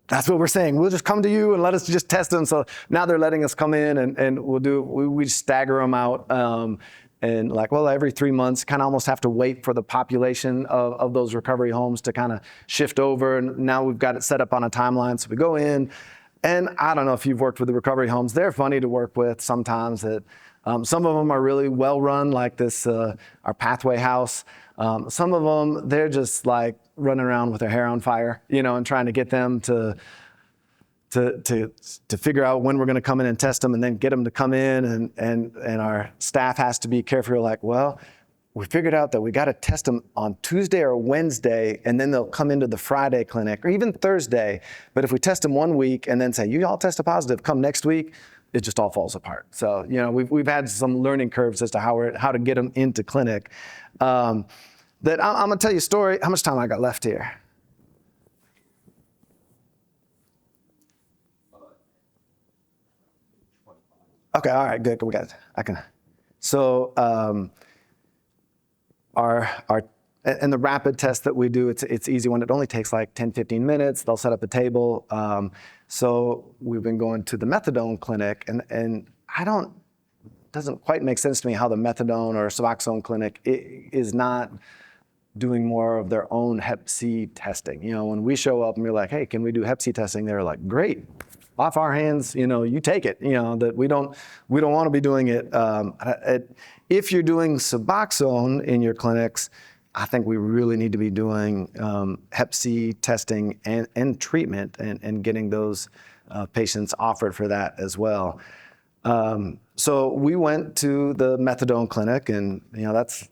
that's what we're saying. We'll just come to you and let us just test them. So now they're letting us come in, and we stagger them out. And like, well, every 3 months, kind of almost have to wait for the population of those recovery homes to kind of shift over. And now we've got it set up on a timeline. So we go in, and I don't know if you've worked with the recovery homes. They're funny to work with sometimes. Some of them are really well run, like this, our Pathway House. Some of them, they're just like running around with their hair on fire, and trying to get them to figure out when we're going to come in and test them, and then get them to come in, and our staff has to be careful. Like, well, we figured out that we got to test them on Tuesday or Wednesday, and then they'll come into the Friday clinic, or even Thursday. But if we test them one week and then say, you all tested positive, come next week, it just all falls apart. So, we've had some learning curves as to how to get them into clinic. I'm gonna tell you a story. How much time I got left here? Okay, all right, good. We got it. So, and the rapid test that we do, it's easy one. It only takes like 10, 15 minutes. They'll set up a table. So we've been going to the methadone clinic, and doesn't quite make sense to me how the methadone or Suboxone clinic is not doing more of their own Hep C testing. When we show up and we're like, hey, can we do Hep C testing? They're like, great, off our hands, you take it, that we don't want to be doing it. If you're doing Suboxone in your clinics, I think we really need to be doing Hep C testing and treatment and getting those patients offered for that as well. So we went to the methadone clinic, and that's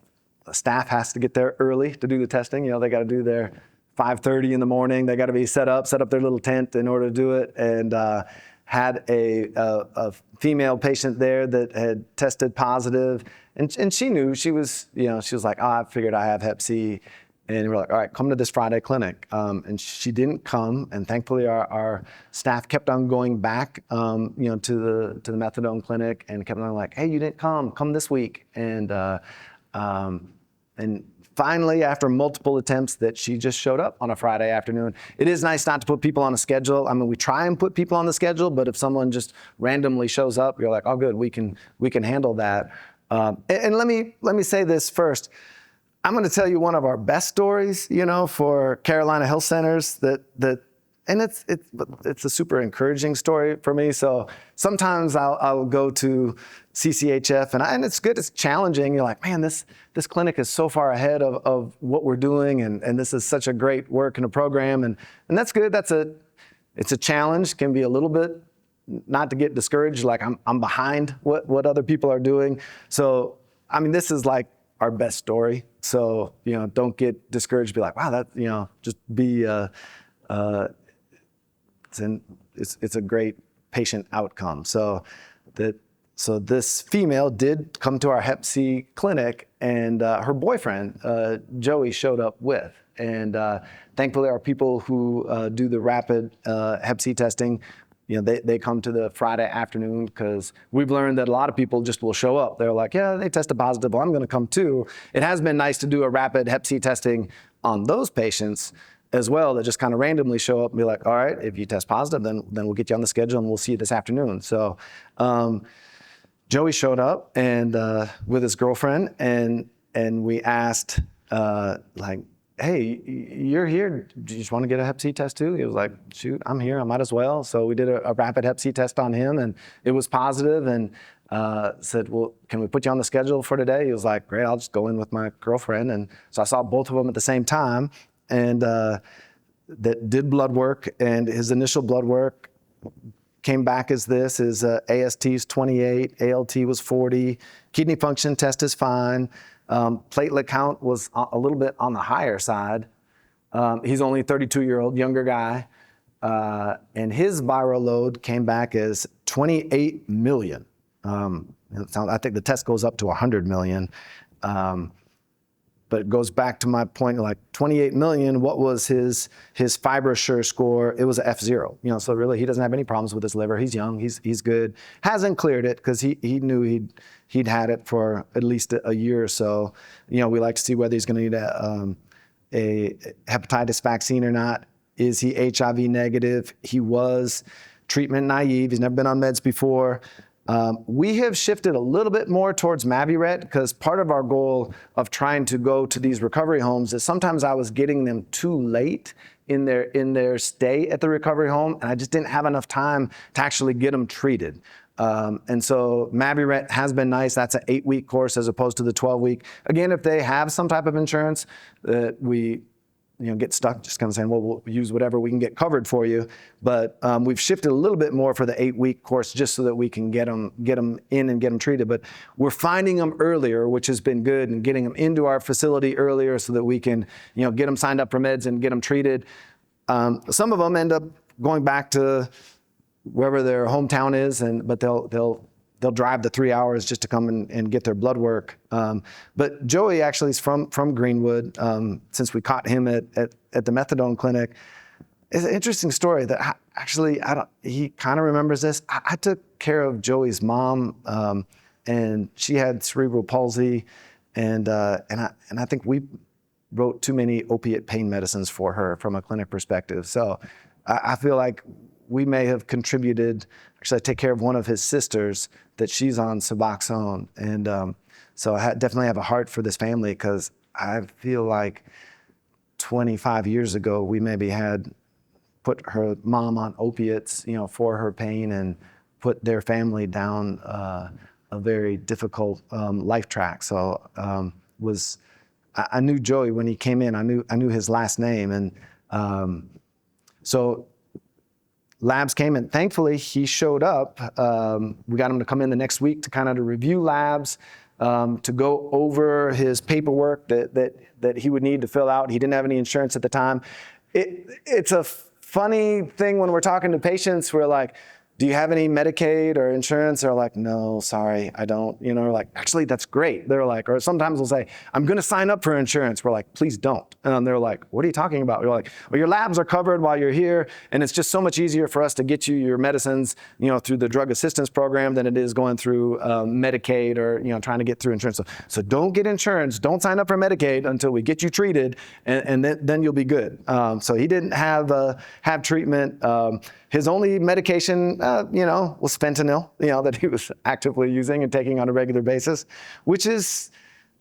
staff has to get there early to do the testing. They got to do their 5:30 in the morning. They got to be set up their little tent in order to do it, and had a female patient there that had tested positive, and she knew she was like, oh, I figured I have Hep C, and we're like, all right, come to this Friday clinic, and she didn't come, and thankfully our staff kept on going back, to the methadone clinic, and kept on like, hey, you didn't come this week, and finally, after multiple attempts, that she just showed up on a Friday afternoon. It is nice not to put people on a schedule. I mean, we try and put people on the schedule, but if someone just randomly shows up, you're like, oh, good, we can handle that. And let me say this first. I'm going to tell you one of our best stories, for Carolina Health Centers and it's a super encouraging story for me. So sometimes I'll go to CCHF and it's good. It's challenging. You're like, man, this clinic is so far ahead of what we're doing, and this is such a great work in a program, and that's good. It's a challenge. Can be a little bit, not to get discouraged. Like I'm behind what other people are doing. So I mean, this is like our best story. So don't get discouraged. Be like, wow, that just be. It's a great patient outcome. So this female did come to our Hep C clinic, and her boyfriend, Joey, showed up with. And thankfully, our people who do the rapid Hep C testing, they come to the Friday afternoon, because we've learned that a lot of people just will show up. They're like, yeah, they tested positive, well, I'm going to come too. It has been nice to do a rapid Hep C testing on those patients as well, that just kind of randomly show up and be like, all right, if you test positive, then we'll get you on the schedule and we'll see you this afternoon. So Joey showed up and with his girlfriend, and we asked like, hey, you're here, do you just want to get a Hep C test too? He was like, shoot, I'm here, I might as well. So we did a rapid Hep C test on him, and it was positive, and said, well, can we put you on the schedule for today? He was like, great, I'll just go in with my girlfriend. And so I saw both of them at the same time, and that did blood work, and his initial blood work came back as this. His AST is 28, ALT was 40, kidney function test is fine. Platelet count was a little bit on the higher side. He's only a 32-year-old, younger guy. And his viral load came back as 28 million. I think the test goes up to 100 million. But it goes back to my point, like 28 million, what was his FibroSure score? It was a F0. So really he doesn't have any problems with his liver. He's young, he's good. Hasn't cleared it because he knew he'd had it for at least a year or so. We like to see whether he's gonna need a hepatitis vaccine or not. Is he HIV negative? He was treatment naive. He's never been on meds before. We have shifted a little bit more towards Mavuret, because part of our goal of trying to go to these recovery homes is sometimes I was getting them too late in their stay at the recovery home, and I just didn't have enough time to actually get them treated. And so Mavuret has been nice. That's an 8-week course as opposed to the 12-week. Again, if they have some type of insurance, we get stuck just kind of saying, well, we'll use whatever we can get covered for you. But we've shifted a little bit more for the 8-week course just so that we can get them in and get them treated. But we're finding them earlier, which has been good, and getting them into our facility earlier so that we can, get them signed up for meds and get them treated. Some of them end up going back to wherever their hometown is, but they'll drive the 3 hours just to come and get their blood work. But Joey actually is from Greenwood, since we caught him at the methadone clinic. It's an interesting story that actually, he kind of remembers this. I took care of Joey's mom, and she had cerebral palsy, and I think we wrote too many opiate pain medicines for her from a clinic perspective. So I feel like we may have contributed. Actually, I take care of one of his sisters that she's on Suboxone. And so I definitely have a heart for this family, because I feel like 25 years ago, we maybe had put her mom on opiates, for her pain, and put their family down a very difficult life track. So I knew Joey when he came in. I knew his last name. And so labs came, and thankfully he showed up. We got him to come in the next week to review labs, to go over his paperwork that he would need to fill out. He didn't have any insurance at the time. It's a funny thing when we're talking to patients. We're like, do you have any Medicaid or insurance? They're like, no, sorry, I don't. We're like, actually, that's great. They're like, or sometimes they'll say, I'm going to sign up for insurance. We're like, please don't. And they're like, what are you talking about? We're like, well, your labs are covered while you're here, and it's just so much easier for us to get you your medicines, through the drug assistance program than it is going through Medicaid or, trying to get through insurance. So don't get insurance. Don't sign up for Medicaid until we get you treated, and then you'll be good. So he didn't have treatment. His only medication, was fentanyl, that he was actively using and taking on a regular basis, which is,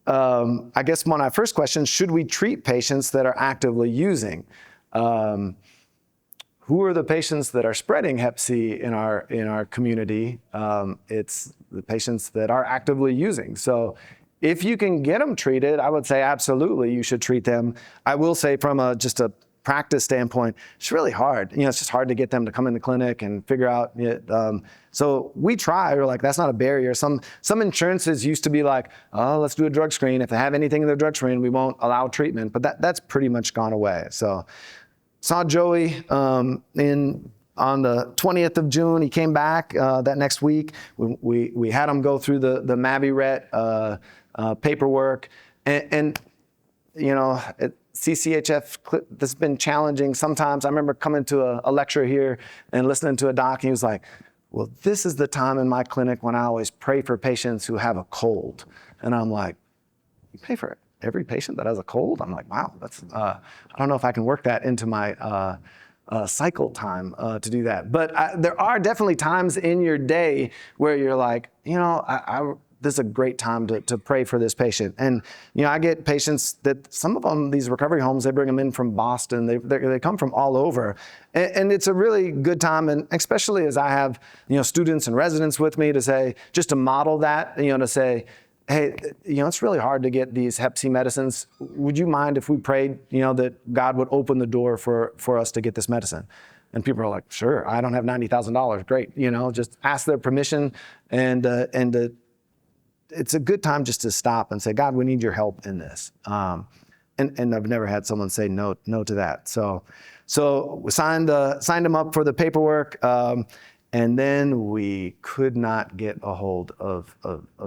I guess, one of my first questions: should we treat patients that are actively using? Who are the patients that are spreading Hep C in our community? It's the patients that are actively using. So if you can get them treated, I would say absolutely you should treat them. I will say from just a practice standpoint, it's really hard. It's just hard to get them to come in the clinic and figure out it. So we try. We're like, that's not a barrier. Some insurances used to be like, oh, let's do a drug screen. If they have anything in their drug screen, we won't allow treatment. But that's pretty much gone away. So saw Joey on the 20th of June. He came back that next week. We had him go through the MABI-RET paperwork, and CCHF, this has been challenging sometimes. I remember coming to a lecture here and listening to a doc, and he was like, well, this is the time in my clinic when I always pray for patients who have a cold. And I'm like, you pray for every patient that has a cold? I'm like, wow, that's, I don't know if I can work that into my cycle time to do that. But there are definitely times in your day where you're like, this is a great time to pray for this patient. And, I get patients that some of them, these recovery homes, they bring them in from Boston. They come from all over. And it's a really good time. And especially as I have, students and residents with me, to say, just to model that, to say, hey, it's really hard to get these Hep C medicines. Would you mind if we prayed, that God would open the door for us to get this medicine? And people are like, sure, I don't have $90,000. Great. Just ask their permission, and it's a good time just to stop and say, God, we need your help in this. And I've never had someone say no to that. So we signed him up for the paperwork, and then we could not get a hold of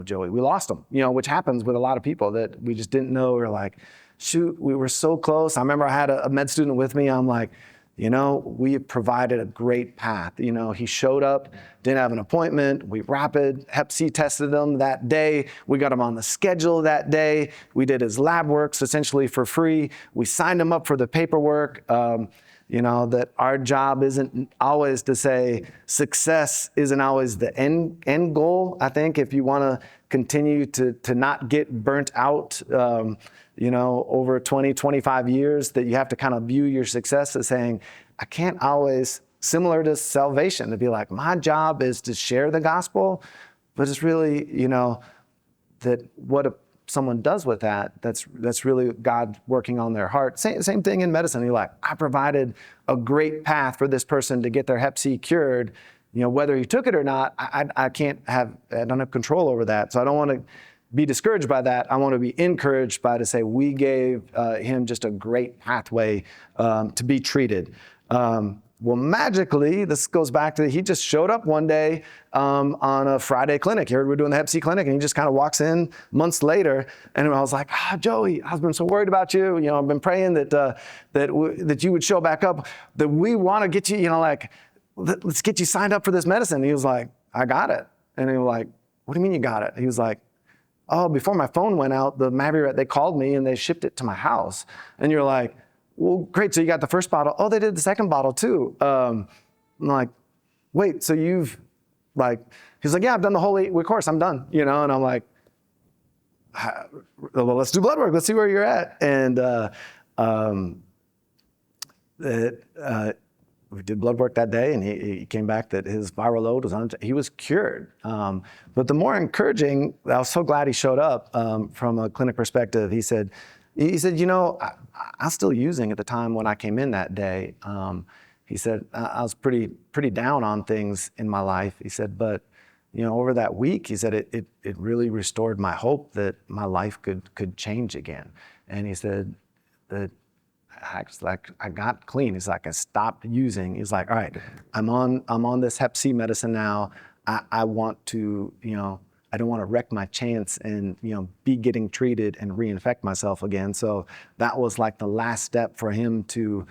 Joey. We lost him, which happens with a lot of people that we just didn't know. We're like, shoot, we were so close. I remember I had a med student with me. I'm like, we provided a great path. He showed up, didn't have an appointment. We rapid Hep C tested him that day. We got him on the schedule that day. We did his lab works essentially for free. We signed him up for the paperwork. That our job isn't always to say success isn't always the end goal. I think if you want to continue to not get burnt out, over 20, 25 years, that you have to kind of view your success as saying, I can't always, similar to salvation, to be like, my job is to share the gospel, but it's really, that what someone does with that, that's really God working on their heart. Same thing in medicine. You're like, I provided a great path for this person to get their Hep C cured. Whether he took it or not, I don't have control over that. So I don't want to be discouraged by that. I want to be encouraged by to say we gave him just a great pathway to be treated. Well, magically, this goes back to he just showed up one day on a Friday clinic. He heard we're doing the Hep C clinic, and he just kind of walks in months later. And I was like, Joey, I've been so worried about you. I've been praying that you would show back up. That we want to get you. Let's get you signed up for this medicine. And he was like, I got it. And he was like, what do you mean you got it? He was like, oh, before my phone went out, the MAVIRET, they called me and they shipped it to my house. And you're like, well, great, so you got the first bottle. Oh, they did the second bottle too. I'm like, wait, so he's like, yeah, I've done the whole 8-week course, I'm done, And I'm like, well, let's do blood work, let's see where you're at. And we did blood work that day, and he came back that his viral load was he was cured. But the more encouraging, I was so glad he showed up from a clinic perspective. He said, I was still using at the time when I came in that day. He said, I was pretty down on things in my life. He said, but over that week, he said, it really restored my hope that my life could change again. And he said that I got clean. He's like, I stopped using. He's like, all right, I'm on this Hep C medicine now. I want to, I don't want to wreck my chance and, be getting treated and reinfect myself again. So that was like the last step for him to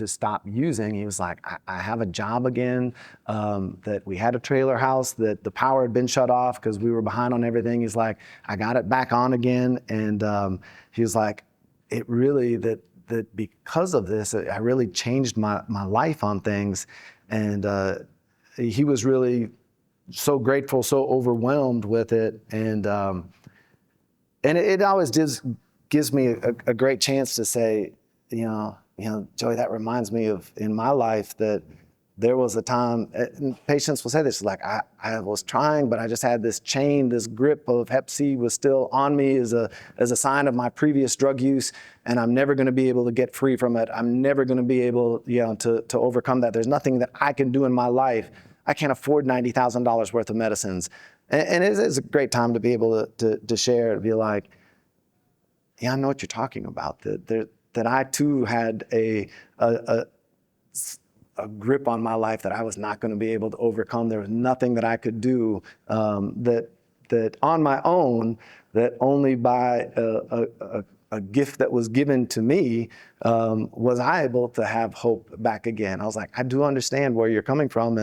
stop using. He was like, I have a job again, that we had a trailer house, that the power had been shut off because we were behind on everything. He's like, I got it back on again. And he was like, it really, that because of this, I really changed my life on things. And he was really so grateful, so overwhelmed with it, and it always gives me a great chance to say, Joey, that reminds me of in my life that there was a time, and patients will say this, like I was trying, but I just had this chain, this grip of Hep C was still on me as a sign of my previous drug use, and I'm never going to be able to get free from it. I'm never going to be able, to overcome that. There's nothing that I can do in my life. I can't afford $90,000 worth of medicines. And it is a great time to be able to share, to be like, yeah, I know what you're talking about. That I too had a grip on my life that I was not going to be able to overcome. There was nothing that I could do that on my own, that only by a gift that was given to me was I able to have hope back again. I was like, I do understand where you're coming from.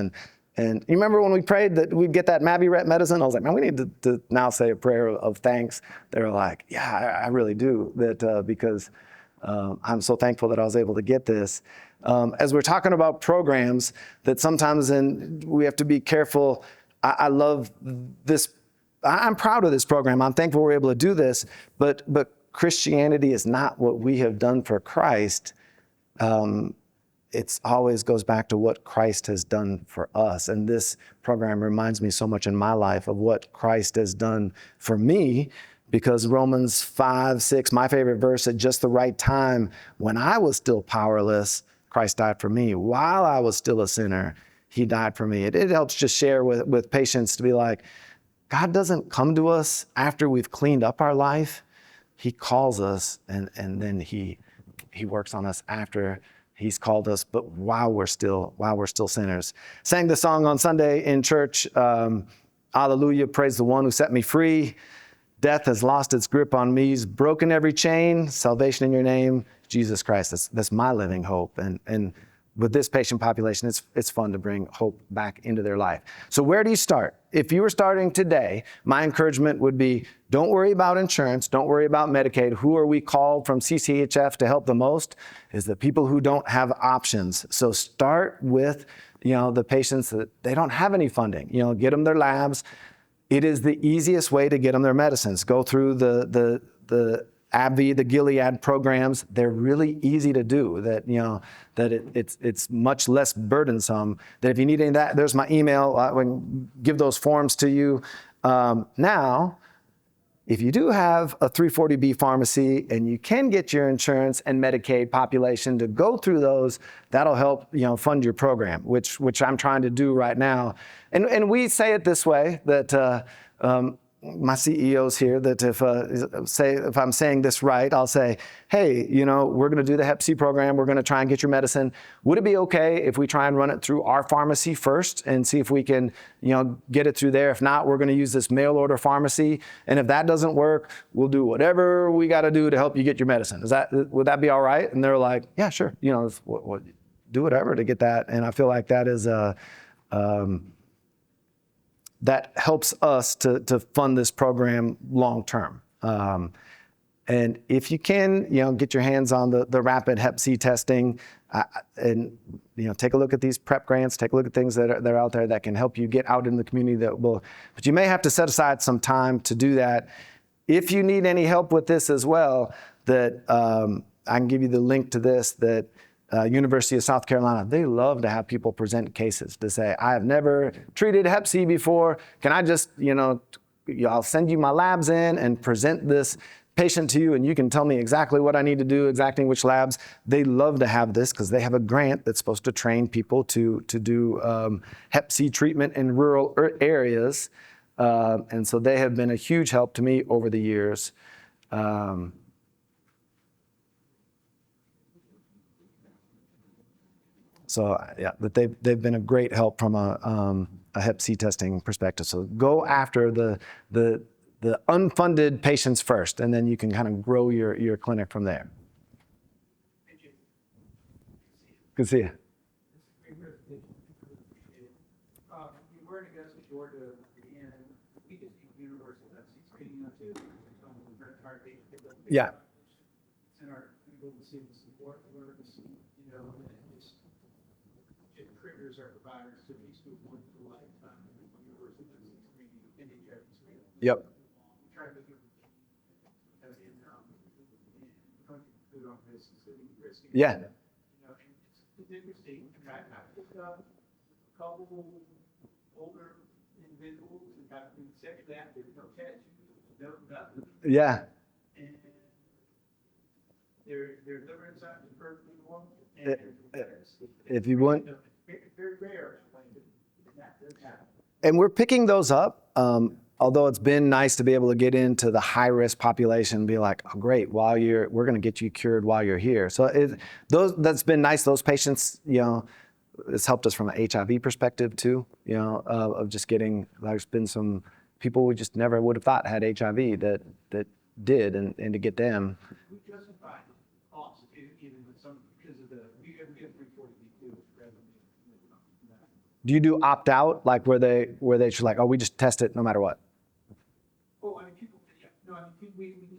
And you remember when we prayed that we'd get that MAVIRET medicine? I was like, man, we need to now say a prayer of thanks. They were like, yeah, I really do, that because I'm so thankful that I was able to get this. As we're talking about programs, that sometimes we have to be careful. I love this. I'm proud of this program. I'm thankful we're able to do this, but Christianity is not what we have done for Christ. It always goes back to what Christ has done for us. And this program reminds me so much in my life of what Christ has done for me, because Romans 5:6, my favorite verse, at just the right time, when I was still powerless, Christ died for me. While I was still a sinner, he died for me. It helps just share with patients to be like, God doesn't come to us after we've cleaned up our life. He calls us, and then he works on us after he's called us, but while we're still sinners. Sang the song on Sunday in church, Hallelujah, praise the one who set me free. Death has lost its grip on me. He's broken every chain. Salvation in your name, Jesus Christ. That's my living hope. And with this patient population, it's fun to bring hope back into their life. So where do you start? If you were starting today, my encouragement would be, don't worry about insurance. Don't worry about Medicaid. Who are we called from CCHF to help the most? Is the people who don't have options. So start with, the patients that they don't have any funding. Get them their labs. It is the easiest way to get them their medicines. Go through the AbbVie, the Gilead programs. They're really easy to do. It's much less burdensome. That if you need any of that, there's my email. I can give those forms to you. Now, if you do have a 340B pharmacy and you can get your insurance and Medicaid population to go through those, that'll help, fund your program, which I'm trying to do right now. And we say it this way, that my CEO's here, that if I'm saying this right, I'll say, hey, we're going to do the Hep C program. We're going to try and get your medicine. Would it be okay if we try and run it through our pharmacy first and see if we can, get it through there? If not, we're going to use this mail order pharmacy. And if that doesn't work, we'll do whatever we got to do to help you get your medicine. Would that be all right? And they're like, yeah, sure. Do whatever to get that. And I feel like that is that helps us to fund this program long term. And if you can, get your hands on the rapid Hep C testing, and take a look at these PrEP grants, take a look at things that are out there that can help you get out in the community but you may have to set aside some time to do that. If you need any help with this as well, that I can give you the link to this, that University of South Carolina, they love to have people present cases to say, I have never treated Hep C before. Can I just, I'll send you my labs in and present this patient to you, and you can tell me exactly what I need to do, exactly which labs. They love to have this because they have a grant that's supposed to train people to do Hep C treatment in rural areas. And so they have been a huge help to me over the years. So yeah, but they've been a great help from a Hep C testing perspective. So go after the unfunded patients first, and then you can kind of grow your clinic from there. Good to see you. You were in Augusta, Georgia, and we just University of screening too. Yeah. And our people to see the support works, it triggers our providers to be one for lifetime. University of screening, NHF screening. Yep. Try to give income and food on this, risking. Yeah. It's interesting. I picked up a couple older individuals who got been sexually active, no tattoos, no nothing. Yeah. And their liver enzymes are perfectly normal. If you want. Very rare. That does happen. And we're picking those up. Although it's been nice to be able to get into the high-risk population and be like, oh, great, we're going to get you cured while you're here. So that's been nice. Those patients, it's helped us from an HIV perspective too, of just getting, there's been some people we just never would have thought had HIV that did, and to get them. We justify cost even with some, because of we get 340B2 rather than. Do you do opt-out, like where they just like, oh, we just test it no matter what? Oh, people, yeah. No, we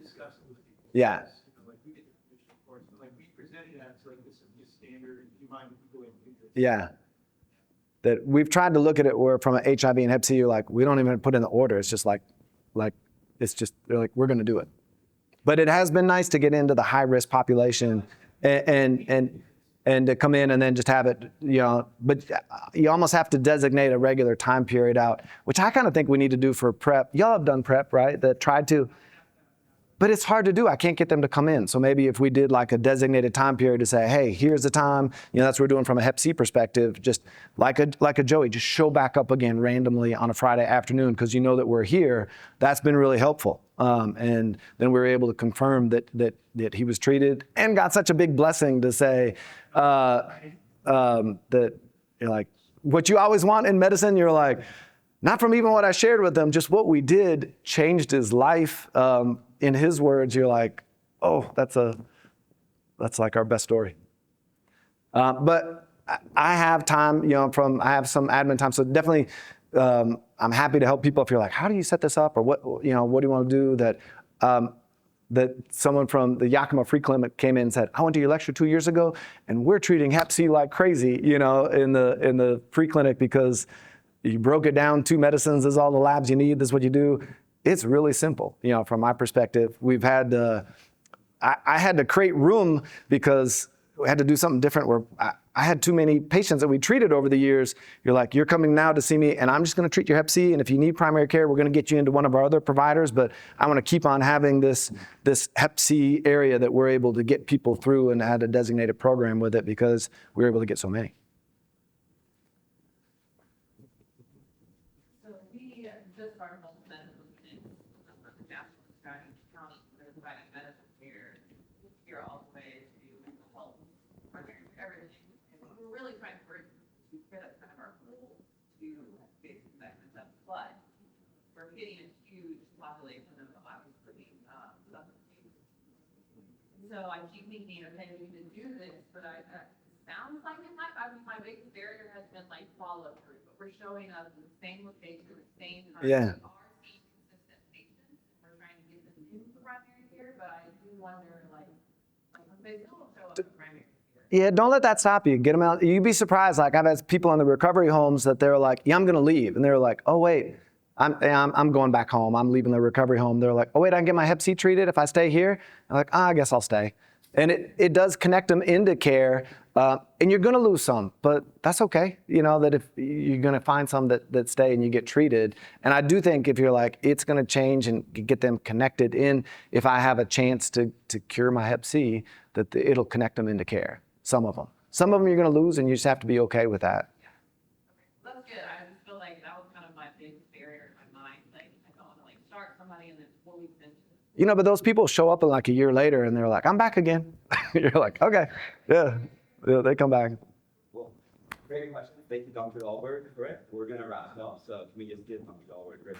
discussed it with people. Yeah. Like we get the commission, of course, but like we presented that, so like this is just standard. Do you mind if we go ahead and do this? Yeah. That we've tried to look at it where from an HIV and Hep C, you're like, we don't even put in the order. It's just like it's just, they're like, we're going to do it. But it has been nice to get into the high-risk population and to come in and then just have it, but you almost have to designate a regular time period out, which I kind of think we need to do for PrEP. Y'all have done PrEP, right? That tried to, but it's hard to do. I can't get them to come in. So maybe if we did like a designated time period to say, hey, here's the time, that's what we're doing from a Hep C perspective, just like a Joey, just show back up again randomly on a Friday afternoon because you know that we're here. That's been really helpful. And then we were able to confirm that he was treated and got such a big blessing to say that you're like, what you always want in medicine, you're like, not from even what I shared with them, just what we did changed his life. In his words, you're like, oh, that's like our best story. But I have time, I have some admin time, so definitely. I'm happy to help people if you're like, how do you set this up, or what do you want to do? That someone from the Yakima Free Clinic came in and said, I went to your lecture 2 years ago, and we're treating Hep C like crazy, in the free clinic because you broke it down. 2 medicines is all the labs you need. This is what you do. It's really simple, from my perspective. We've had I had to create room because we had to do something different where I had too many patients that we treated over the years. You're like, you're coming now to see me, and I'm just going to treat your Hep C. And if you need primary care, we're going to get you into one of our other providers. But I want to keep on having this Hep C area that we're able to get people through and add a designated program with it because we're able to get so many. So we just started health medical unit, the national strategy county, they're providing medical care here all the way to mental health, primary care, everything. And we're really trying to bridge to get that kind of our goal to basic mechanism, but we're hitting a huge population of obviously substance use. So I keep thinking, okay, we need to do this, but sounds like it might, my biggest barrier has been like follow through, but we're showing up in the same location, the same time. Yeah. We are seeing consistent patients, and we're trying to get them into primary care, but I do wonder, like they still don't show up in primary care. Yeah, don't let that stop you. Get them out. You'd be surprised. Like I've had people in the recovery homes that they're like, yeah, I'm going to leave. And they're like, oh, wait, I'm going back home. I'm leaving the recovery home. They're like, oh, wait, I can get my Hep C treated if I stay here? I'm like, I guess I'll stay. And it does connect them into care. And you're going to lose some, but that's okay. You know, that if you're going to find some that stay and you get treated. And I do think if you're like, it's going to change and get them connected in, if I have a chance to cure my Hep C, that it'll connect them into care. Some of them. Some of them you're going to lose, and you just have to be okay with that. Yeah. Okay. That's good. I just feel like that was kind of my biggest barrier in my mind. Like I don't want to like start somebody and then 4 weeks into it. You know, but those people show up in like a year later and they're like, I'm back again. You're like, okay, yeah, they come back. Well, great question. Thank you, Dr. Dahlberg. Correct. We're going to wrap up. So can we just give Dr. Dahlberg a great